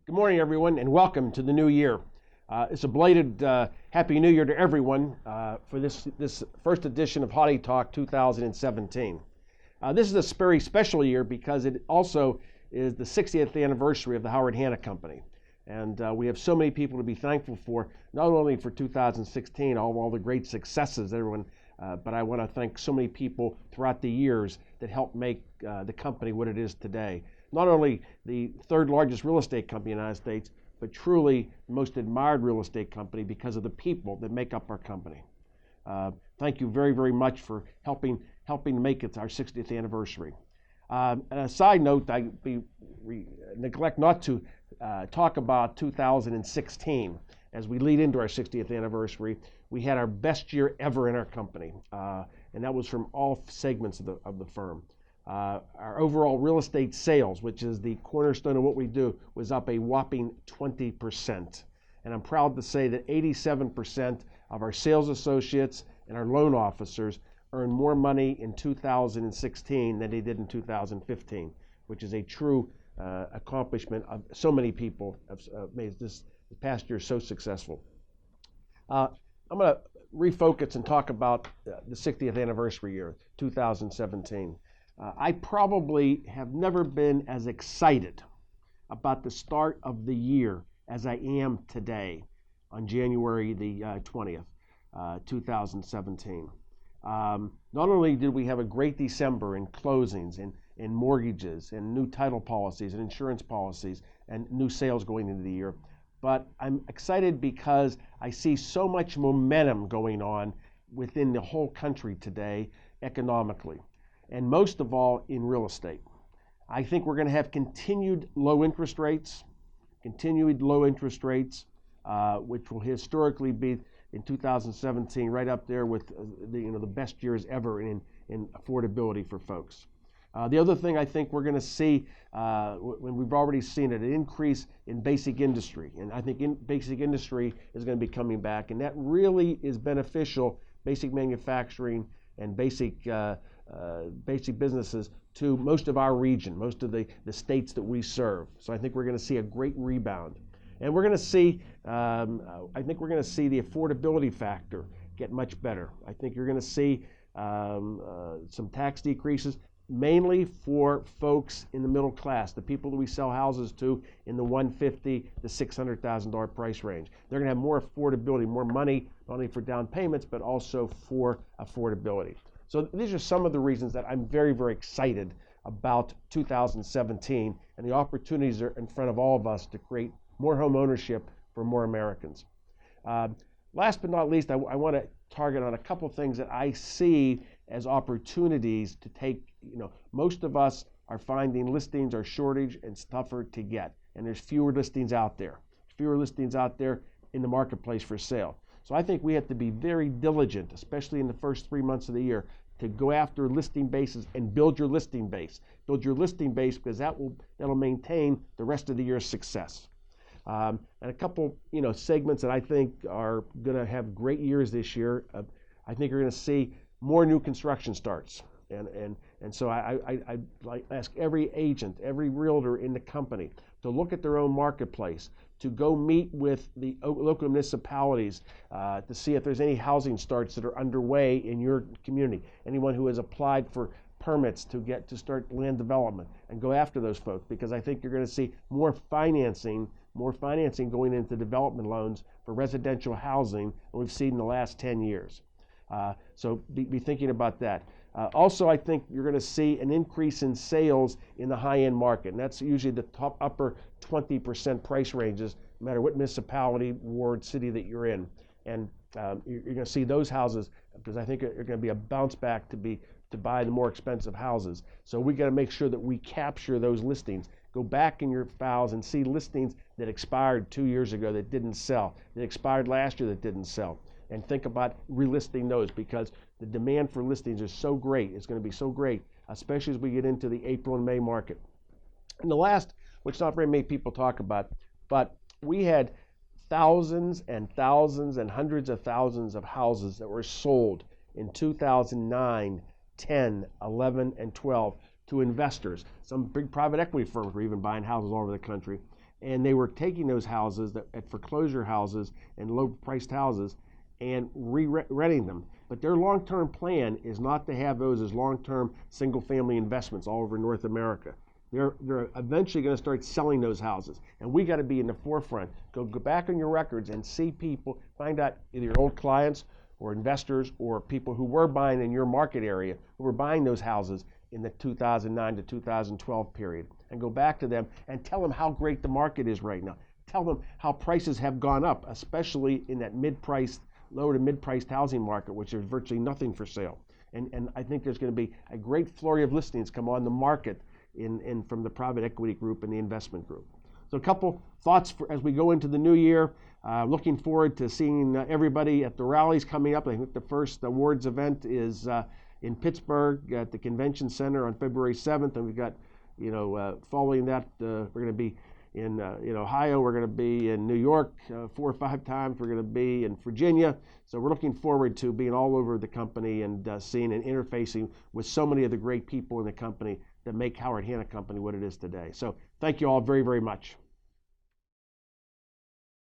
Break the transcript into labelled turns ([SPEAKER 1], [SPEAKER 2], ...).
[SPEAKER 1] Good morning, everyone, and welcome to the new year. It's a belated Happy New Year to everyone for this first edition of HoddyTalk 2017. This is a very special year because it also is the 60th anniversary of the Hoddy Hanna Company. And we have so many people to be thankful for, not only for 2016, all the great successes, everyone, but I want to thank so many people throughout the years that helped make the company what it is today. Not only the third largest real estate company in the United States, but truly the most admired real estate company because of the people that make up our company. Thank you very, very much for helping make it our 60th anniversary. And a side note, I neglect not to talk about 2016. As we lead into our 60th anniversary, we had our best year ever in our company, and that was from all segments of the firm. Our overall real estate sales, which is the cornerstone of what we do, was up a whopping 20%. And I'm proud to say that 87% of our sales associates and our loan officers earned more money in 2016 than they did in 2015, which is a true accomplishment of so many people have made this past year so successful. I'm going to refocus and talk about the 60th anniversary year, 2017. I probably have never been as excited about the start of the year as I am today on January the 20th, 2017. Not only did we have a great December in closings and mortgages and new title policies and insurance policies and new sales going into the year, but I'm excited because I see so much momentum going on within the whole country today economically, and most of all in real estate. I think we're going to have continued low interest rates, which will historically be in 2017 right up there with the best years ever in affordability for folks. The other thing I think we're going to see, when we've already seen it, an increase in basic industry, and I think basic industry is going to be coming back, and that really is beneficial, basic manufacturing and basic businesses, to most of our region, most of the states that we serve. So I think we're going to see a great rebound. And we're going to see, I think we're going to see the affordability factor get much better. I think you're going to see some tax decreases, mainly for folks in the middle class, the people that we sell houses to in the $150,000 to $600,000 price range. They're going to have more affordability, more money, not only for down payments, but also for affordability. So these are some of the reasons that I'm very, very excited about 2017 and the opportunities are in front of all of us to create more home ownership for more Americans. Last but not least, I want to target on a couple things that I see as opportunities to take. Most of us are finding listings are shortage and tougher to get, and there's fewer listings out there. In the marketplace for sale. So I think we have to be very diligent, especially in the first 3 months of the year, to go after listing bases and build your listing base. Build your listing base because that'll maintain the rest of the year's success. And a couple segments that I think are going to have great years this year. I think you're going to see more new construction starts. And so I ask every agent, every realtor in the company to look at their own marketplace, to go meet with the local municipalities to see if there's any housing starts that are underway in your community. Anyone who has applied for permits to start land development, and go after those folks, because I think you're going to see more financing going into development loans for residential housing than we've seen in the last 10 years. So be thinking about that. Also, I think you're going to see an increase in sales in the high-end market, and that's usually the upper 20% price ranges, no matter what municipality, ward, city that you're in. And you're going to see those houses, because I think they're going to be a bounce back to buy the more expensive houses. So we got to make sure that we capture those listings. Go back in your files and see listings that expired 2 years ago that didn't sell, that expired last year that didn't sell. And think about relisting those, because the demand for listings is so great. It's going to be so great, especially as we get into the April and May market. And the last, which not very many people talk about, but we had thousands and thousands and hundreds of thousands of houses that were sold in 2009, 10, 11, and 12 to investors. Some big private equity firms were even buying houses all over the country. and they were taking those houses at foreclosure houses and low-priced houses and re-renting them. But their long-term plan is not to have those as long-term single-family investments all over North America. They're eventually going to start selling those houses, and we got to be in the forefront. Go back on your records and see people, find out either your old clients or investors or people who were buying in your market area, who were buying those houses in the 2009 to 2012 period, and go back to them and tell them how great the market is right now. Tell them how prices have gone up, especially in that mid-priced, low to mid-priced housing market, which there's virtually nothing for sale. And I think there's going to be a great flurry of listings come on the market from the private equity group and the investment group. So a couple thoughts as we go into the new year. Looking forward to seeing everybody at the rallies coming up. I think the first awards event is in Pittsburgh at the Convention Center on February 7th, and we've got, following that, we're going to be in Ohio, we're going to be in New York 4 or 5 times, we're going to be in Virginia. So we're looking forward to being all over the company and seeing and interfacing with so many of the great people in the company that make Howard Hanna Company what it is today. So thank you all very, very much.